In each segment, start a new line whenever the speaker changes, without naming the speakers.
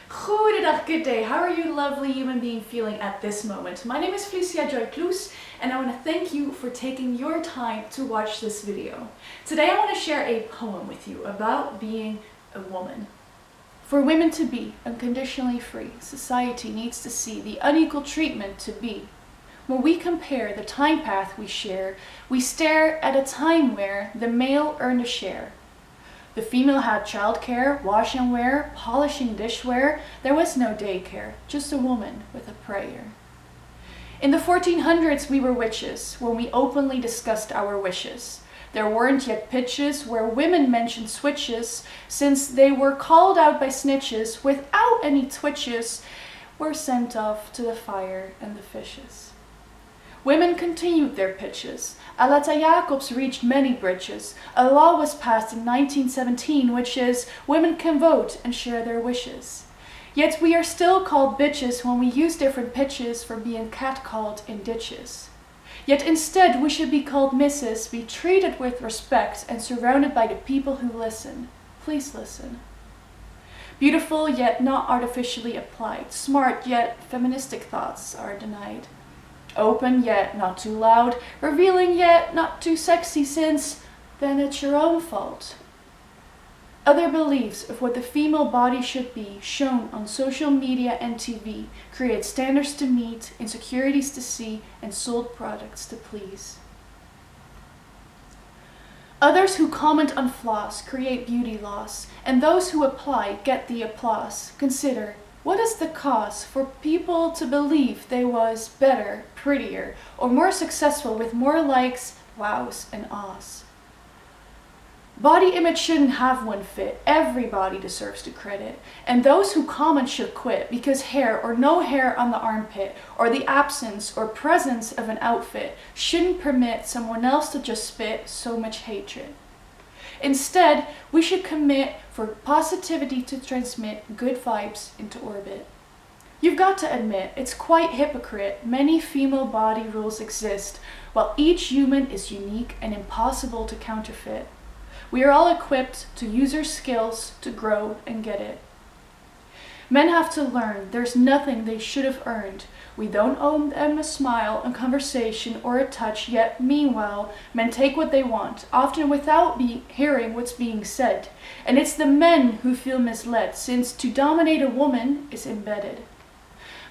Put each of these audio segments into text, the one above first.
Goedendag, good day. How are you lovely human being feeling at this moment? My name is PhyliciaJoyKloes and I want to thank you for taking your time to watch this video. Today I want to share a poem with you about being a woman. For women to be unconditionally free, society needs to see the unequal treatment to be. When we compare the time path we share, we stare at a time where the male earned a share. The female had childcare, wash and wear, polishing dishware. There was no daycare, just a woman with a prayer. In the 1400s we were witches when we openly discussed our wishes. There weren't yet pitches where women mentioned switches, since they were called out by snitches without any twitches, were sent off to the fire and the fishes. Women continued their pitches. Aletta Jacobs reached many bridges. A law was passed in 1917, which is, women can vote and share their wishes. Yet we are still called bitches when we use different pitches for being catcalled in ditches. Yet instead we should be called misses, be treated with respect and surrounded by the people who listen. Please listen. Beautiful yet not artificially applied. Smart yet feministic thoughts are denied. Open yet not too loud, revealing yet not too sexy, since then it's your own fault. Other beliefs of what the female body should be shown on social media and TV create standards to meet, insecurities to see, and sold products to please. Others who comment on flaws create beauty loss, and those who apply get the applause. Consider, what is the cause for people to believe they was better, prettier, or more successful with more likes, wows, and ahs? Body image shouldn't have one fit. Everybody deserves the credit. And those who comment should quit because hair or no hair on the armpit, or the absence or presence of an outfit, shouldn't permit someone else to just spit so much hatred. Instead, we should commit for positivity to transmit good vibes into orbit. You've got to admit, it's quite hypocrite. Many female body rules exist, while each human is unique and impossible to counterfeit. We are all equipped to use our skills to grow and get it. Men have to learn there's nothing they should have earned. We don't owe them a smile, a conversation, or a touch, yet meanwhile, men take what they want, often without hearing what's being said. And it's the men who feel misled, since to dominate a woman is embedded.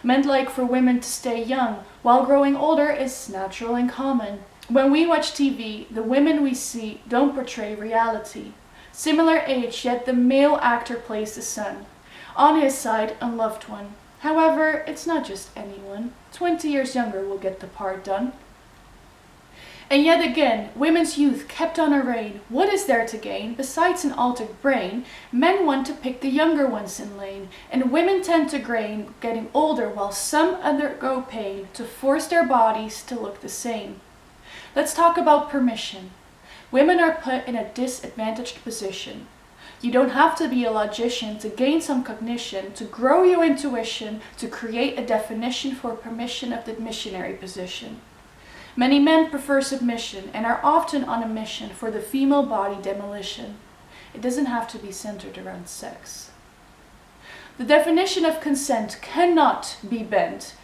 Men like for women to stay young, while growing older is natural and common. When we watch TV, the women we see don't portray reality. Similar age, yet the male actor plays the son. On his side, a loved one. However, it's not just anyone. 20 years younger will get the part done. And yet again, women's youth kept on a reign. What is there to gain? Besides an altered brain, men want to pick the younger ones in lane. And women tend to grain, getting older while some undergo pain to force their bodies to look the same. Let's talk about permission. Women are put in a disadvantaged position. You don't have to be a logician to gain some cognition, to grow your intuition, to create a definition for permission of the missionary position. Many men prefer submission and are often on a mission for the female body demolition. It doesn't have to be centered around sex. The definition of consent cannot be bent.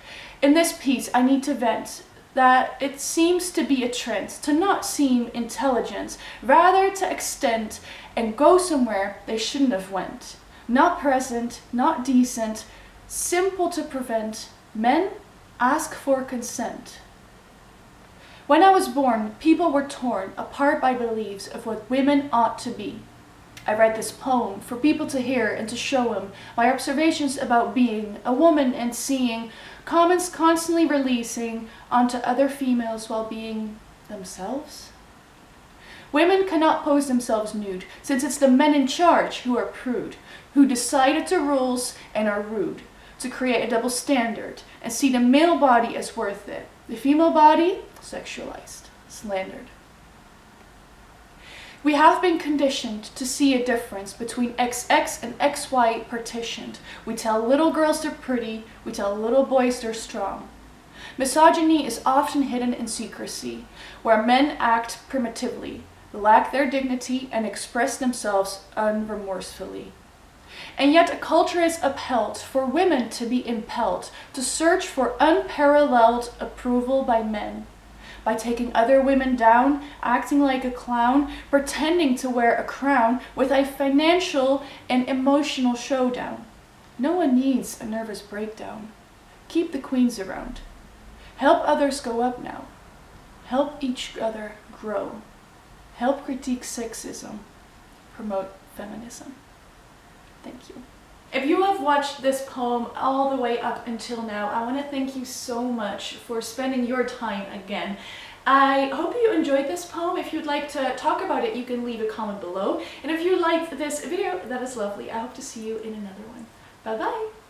In this piece, I need to vent that it seems to be a trend to not seem intelligent, rather to extend and go somewhere they shouldn't have went. Not present, not decent, simple to prevent. Men, ask for consent. When I was born, people were torn apart by beliefs of what women ought to be. I write this poem for people to hear and to show them my observations about being a woman and seeing comments constantly releasing onto other females while being themselves. Women cannot pose themselves nude, since it's the men in charge who are prude, who decided the rules and are rude, to create a double standard and see the male body as worth it, the female body sexualized, slandered. We have been conditioned to see a difference between XX and XY partitioned. We tell little girls they're pretty, we tell little boys they're strong. Misogyny is often hidden in secrecy, where men act primitively, lack their dignity, and express themselves unremorsefully. And yet a culture is upheld for women to be impelled to search for unparalleled approval by men. By taking other women down, acting like a clown, pretending to wear a crown with a financial and emotional showdown. No one needs a nervous breakdown. Keep the queens around. Help others go up now. Help each other grow. Help critique sexism. Promote feminism. Thank you. If you have watched this poem all the way up until now, I want to thank you so much for spending your time again. I hope you enjoyed this poem. If you'd like to talk about it, you can leave a comment below. And if you liked this video, that is lovely. I hope to see you in another one. Bye bye!